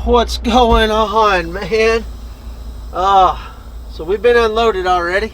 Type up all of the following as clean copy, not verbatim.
What's going on, man? So we've been unloaded already.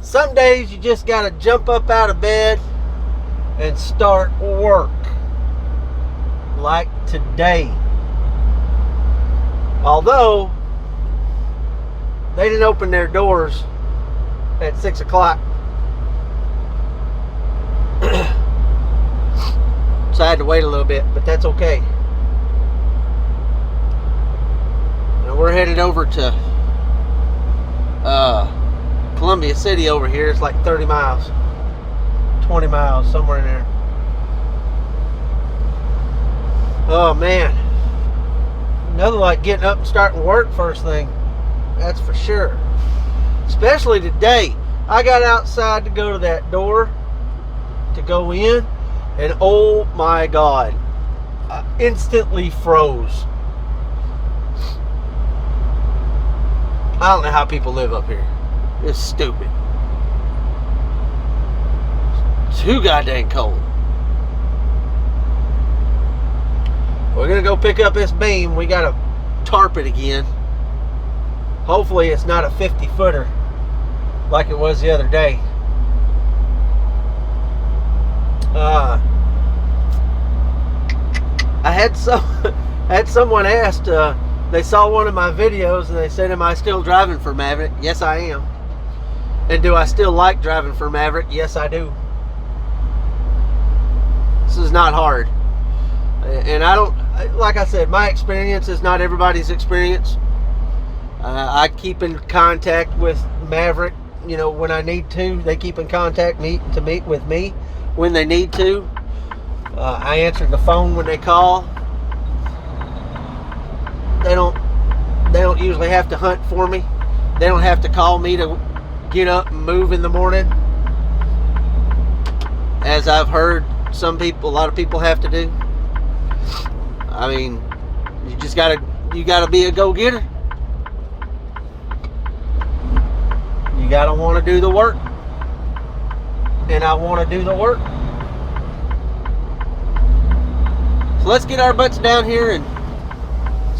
Some days you just gotta jump up out of bed and start work. Like today. Although they didn't open their doors at 6 o'clock. So I had to wait a little bit, but that's okay. We're headed over to Columbia City over here. It's like 30 miles, 20 miles, somewhere in there. Oh man, nothing like getting up and starting work first thing, that's for sure. Especially today. I got outside to go to that door to go in, and oh my God, I instantly froze. I don't know how people live up here. It's stupid. It's too goddamn cold. We're gonna go pick up this beam. We gotta tarp it again. Hopefully it's not a 50-footer like it was the other day. I had someone asked, they saw one of my videos and they said, am I still driving for Maverick? Yes, I am. And do I still like driving for Maverick? Yes, I do. This is not hard. And I don't, like I said, my experience is not everybody's experience. I keep in contact with Maverick, you know, when I need to. They keep in contact to meet with me when they need to. I answer the phone when they call. They don't usually have to hunt for me. They don't have to call me to get up and move in the morning, as I've heard a lot of people have to do. I mean, you gotta be a go-getter. You gotta want to do the work, and I want to do the work. So let's get our butts down here and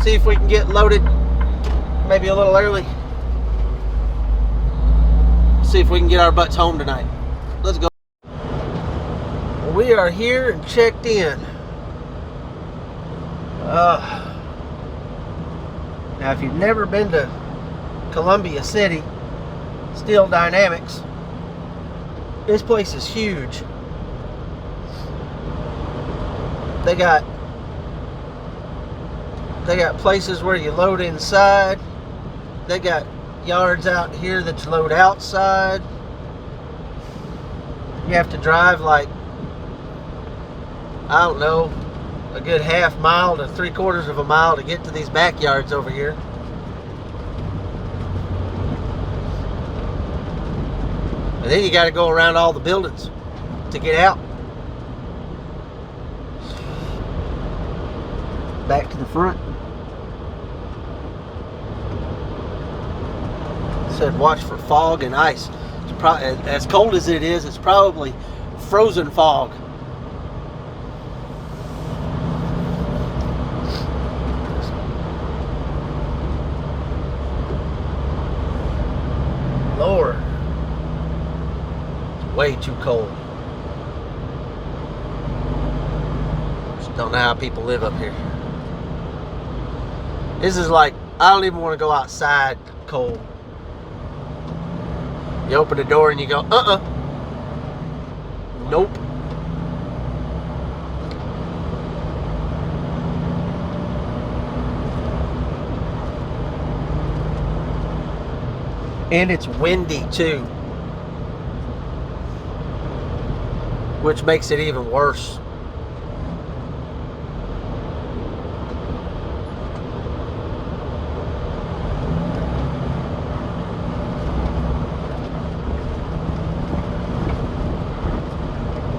see if we can get loaded maybe a little early. See if we can get our butts home tonight. Let's go. We are here and checked in. Now if you've never been to Columbia City, Steel Dynamics, this place is huge. They got places where you load inside. They got yards out here that you load outside. You have to drive like, I don't know, a good half mile to 3/4 of a mile to get to these backyards over here. And then you got to go around all the buildings to get out. Back to the front. Said watch for fog and ice. It's as cold as it is, it's probably frozen fog. Lord, it's way too cold. Just don't know how people live up here. This is like, I don't even want to go outside cold. You open the door and you go, nope. And it's windy too, which makes it even worse.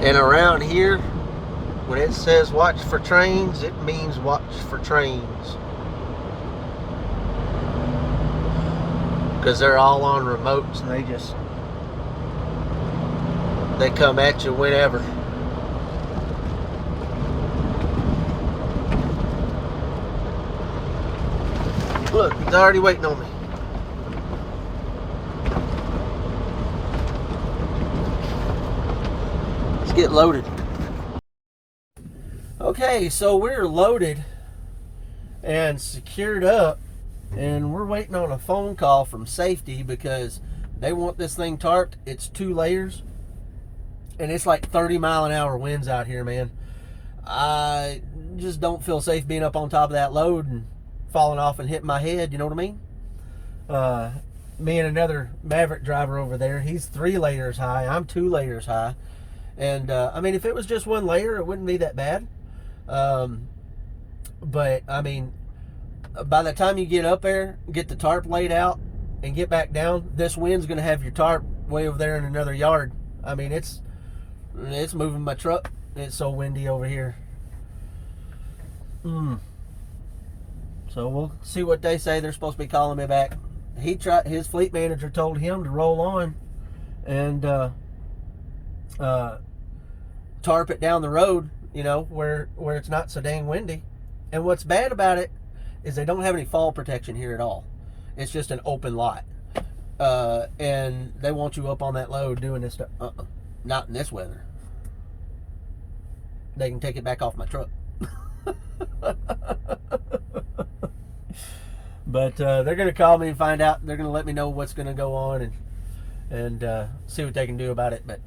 And around here, when it says watch for trains, it means watch for trains. Because they're all on remotes and they come at you whenever. Look, he's already waiting on me. Let's get loaded. Okay, so we're loaded and secured up, and we're waiting on a phone call from safety because they want this thing tarped. It's 2 layers, and it's like 30-mile-an-hour winds out here, man. I just don't feel safe being up on top of that load and falling off and hitting my head, you know what I mean? Me and another Maverick driver over there, he's 3 layers high, I'm 2 layers high. And I mean, if it was just 1 layer, it wouldn't be that bad. But I mean, by the time you get up there, get the tarp laid out and get back down, this wind's going to have your tarp way over there in another yard. I mean, it's moving my truck. It's so windy over here. So we'll see what they say. They're supposed to be calling me back. His fleet manager told him to roll on and tarp it down the road, you know, where it's not so dang windy. And what's bad about it is they don't have any fall protection here at all. It's just an open lot. And they want you up on that load doing this stuff. Not in this weather. They can take it back off my truck. But they're going to call me and find out. They're going to let me know what's going to go on and see what they can do about it. But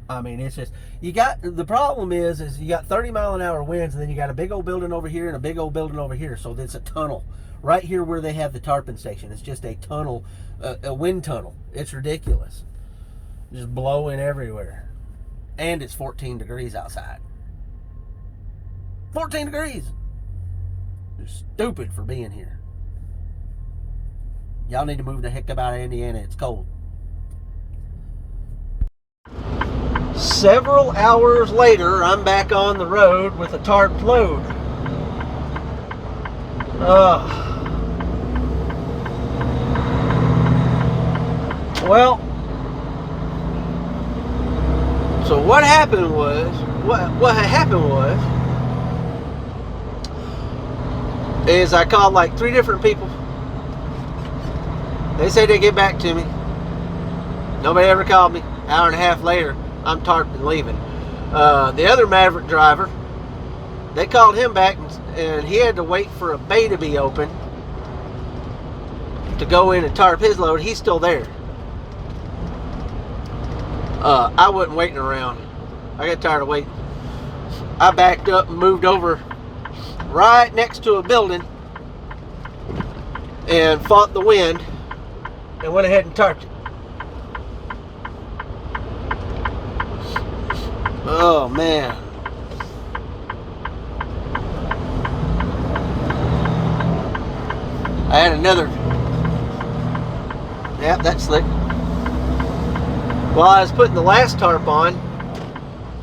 I mean, it's just, the problem is you got 30-mile-an-hour winds, and then you got a big old building over here and a big old building over here. So it's a tunnel right here where they have the tarping station. It's just a tunnel, a wind tunnel. It's ridiculous. Just blowing everywhere. And it's 14 degrees outside. 14 degrees. You're stupid for being here. Y'all need to move the heck up out of Indiana. It's cold. Several hours later, I'm back on the road with a tarped load. Well, so what happened was, is I called like 3 different people. They said they'd get back to me. Nobody ever called me. Hour and a half later, I'm tarped and leaving. The other Maverick driver, they called him back and he had to wait for a bay to be open to go in and tarp his load. He's still there. I wasn't waiting around. I got tired of waiting. I backed up and moved over right next to a building and fought the wind and went ahead and tarped it. Oh man. I had another. Yep, that's slick. While I was putting the last tarp on,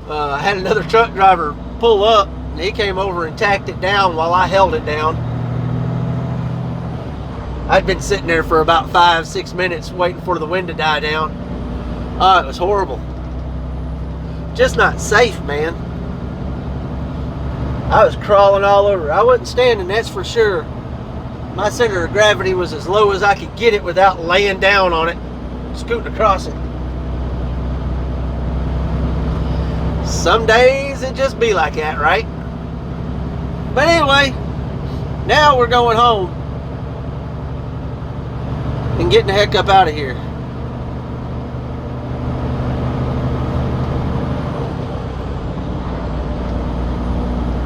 I had another truck driver pull up, and he came over and tacked it down while I held it down. I'd been sitting there for about 5-6 minutes waiting for the wind to die down. Oh, it was horrible. Just not safe, man. I was crawling all over. I wasn't standing, that's for sure. My center of gravity was as low as I could get it without laying down on it, scooting across it. Some days it just be like that, right? But anyway, now we're going home and getting the heck up out of here.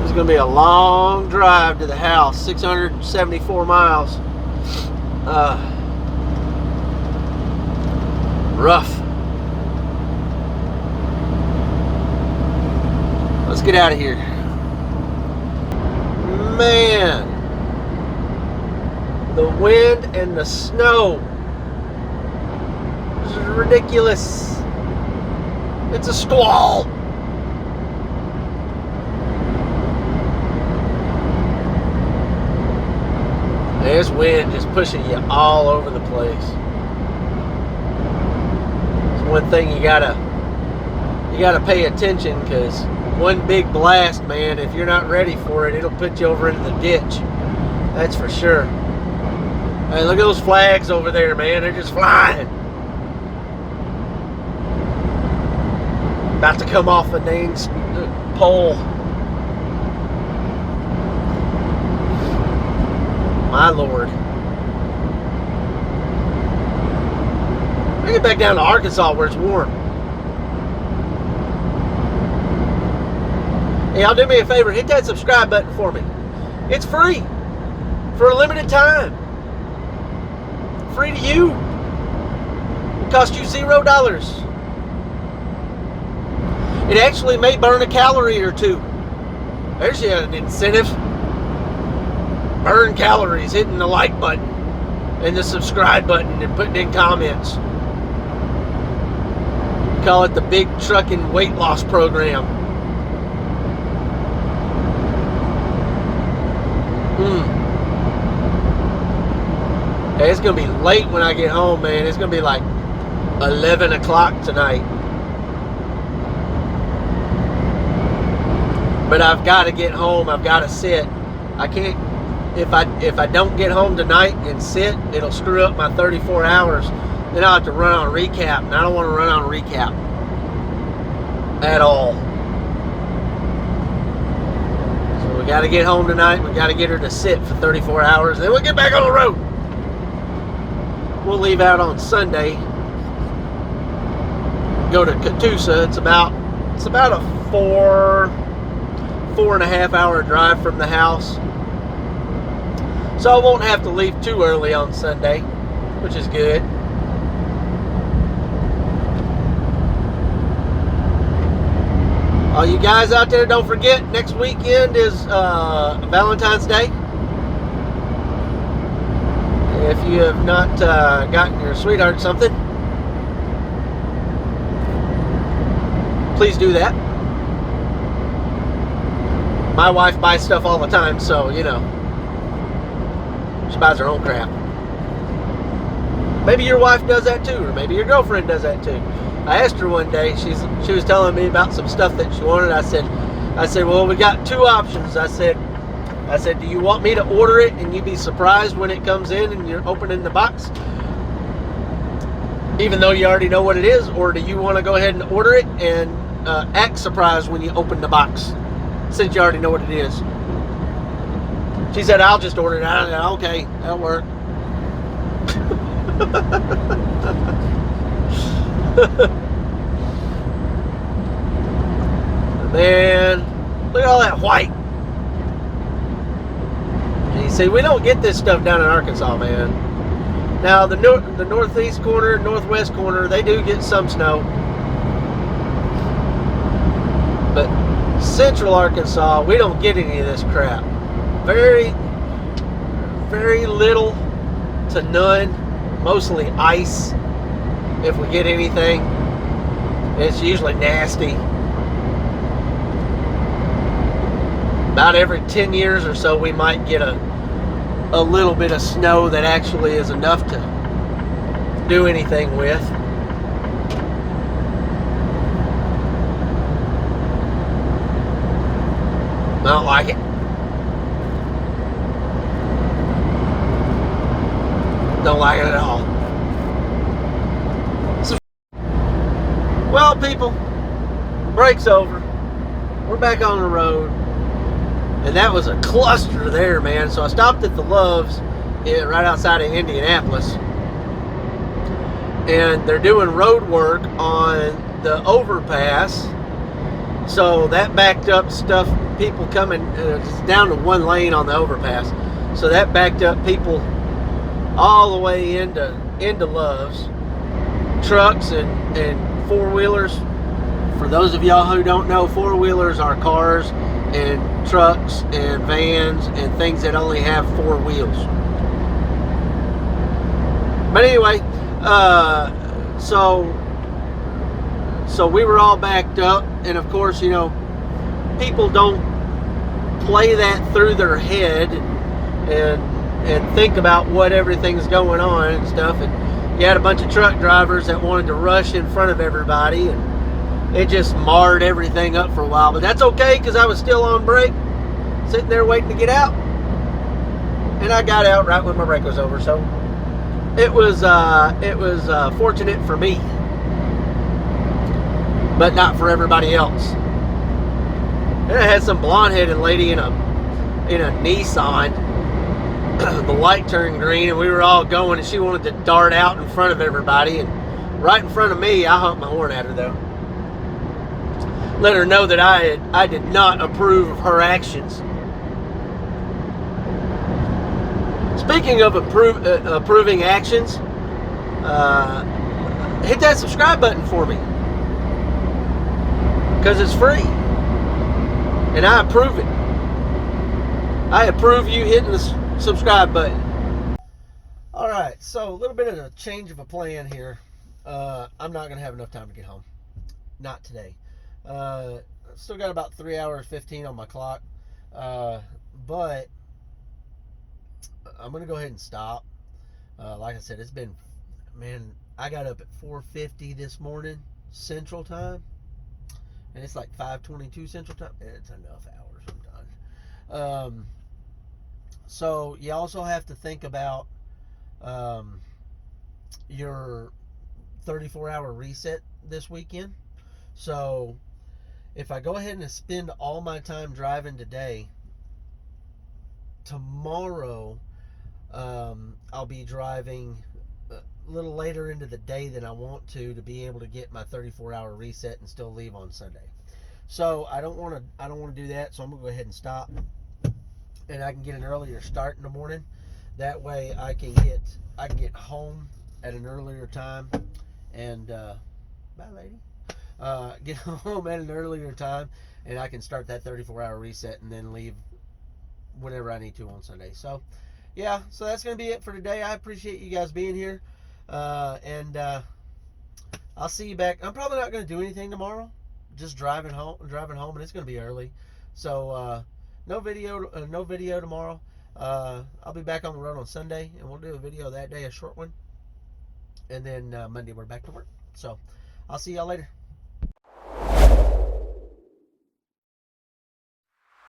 It's going to be a long drive to the house, 674 miles. Rough. Let's get out of here. Man, the wind and the snow. This is ridiculous. It's a squall. This wind just pushing you all over the place. It's one thing you gotta pay attention, because one big blast, man, if you're not ready for it, it'll put you over into the ditch. That's for sure. Hey, look at those flags over there, man. They're just flying. About to come off a dang pole. My Lord. I get back down to Arkansas where it's warm. Hey, y'all do me a favor. Hit that subscribe button for me. It's free. For a limited time. Free to you. It costs you $0. It actually may burn a calorie or two. There's an incentive. Burn calories, hitting the like button and the subscribe button and putting in comments. Call it the Big Trucking Weight Loss Program. Hey, it's going to be late when I get home, man. It's going to be like 11 o'clock tonight. But I've got to get home. I've got to sit. I can't. If I don't get home tonight and sit, it'll screw up my 34 hours. Then I'll have to run on a recap, and I don't want to run on a recap at all. So we got to get home tonight. We got to get her to sit for 34 hours. Then we'll get back on the road. We'll leave out on Sunday. Go to Catoosa. It's about a 4.5 hour drive from the house. So I won't have to leave too early on Sunday, which is good. All you guys out there, don't forget, next weekend is Valentine's Day. If you have not gotten your sweetheart something, please do that. My wife buys stuff all the time, so, you know, she buys her own crap. Maybe your wife does that too, or maybe your girlfriend does that too. I asked her one day, she was telling me about some stuff that she wanted. I said, well, we got two options. I said, do you want me to order it and you be surprised when it comes in and you're opening the box, even though you already know what it is, or do you want to go ahead and order it and act surprised when you open the box, since you already know what it is? She said, I'll just order it. I said, okay, that'll work. Man, look at all that white. And you see, we don't get this stuff down in Arkansas, man. Now, the northeast corner, northwest corner, they do get some snow. But central Arkansas, we don't get any of this crap. Very, very little to none. Mostly ice. If we get anything, it's usually nasty. About every 10 years or so, we might get a little bit of snow that actually is enough to do anything with. I don't like it. Don't like it at all. So, well, people, break's over. We're back on the road. And that was a cluster there, man. So I stopped at the Loves right outside of Indianapolis. And they're doing road work on the overpass. So that backed up stuff, people coming down to one lane on the overpass. So that backed up people all the way into Loves. Trucks and four-wheelers. For those of y'all who don't know, four-wheelers are cars and trucks and vans and things that only have four wheels. But anyway, so we were all backed up, and of course, you know, people don't play that through their head and think about what everything's going on and stuff. And you had a bunch of truck drivers that wanted to rush in front of everybody, and it just marred everything up for a while. But that's okay, because I was still on break, sitting there waiting to get out. and I got out right when my break was over. So it was fortunate for me, but not for everybody else. And I had some blonde-headed lady in a Nissan. The light turned green, and we were all going, and she wanted to dart out in front of everybody, and right in front of me. I honked my horn at her though. Let her know that I did not approve of her actions. Speaking of approving actions, hit that subscribe button for me, because it's free, and I approve it. I approve you hitting the subscribe button. All right, so a little bit of a change of a plan here. I'm not going to have enough time to get home. Not today. Still got about 3 hours 15 on my clock, but I'm going to go ahead and stop. Like I said, it's been, man, I got up at 4:50 this morning Central Time, and it's like 5:22 Central Time. It's enough hours. I'm done. So you also have to think about your 34-hour reset this weekend. So if I go ahead and spend all my time driving today, tomorrow I'll be driving a little later into the day than I want to be able to get my 34-hour reset and still leave on Sunday. So I don't want to do that. So I'm gonna go ahead and stop, and I can get an earlier start in the morning. That way I can get home at an earlier time, and bye lady. Get home at an earlier time, and I can start that 34-hour reset and then leave whenever I need to on Sunday. So yeah, so that's gonna be it for today. I appreciate you guys being here, and I'll see you back. I'm probably not gonna do anything tomorrow. Just driving home, and it's gonna be early. So no video tomorrow. I'll be back on the road on Sunday, and we'll do a video that day, a short one, and then Monday we're back to work. So I'll see y'all later.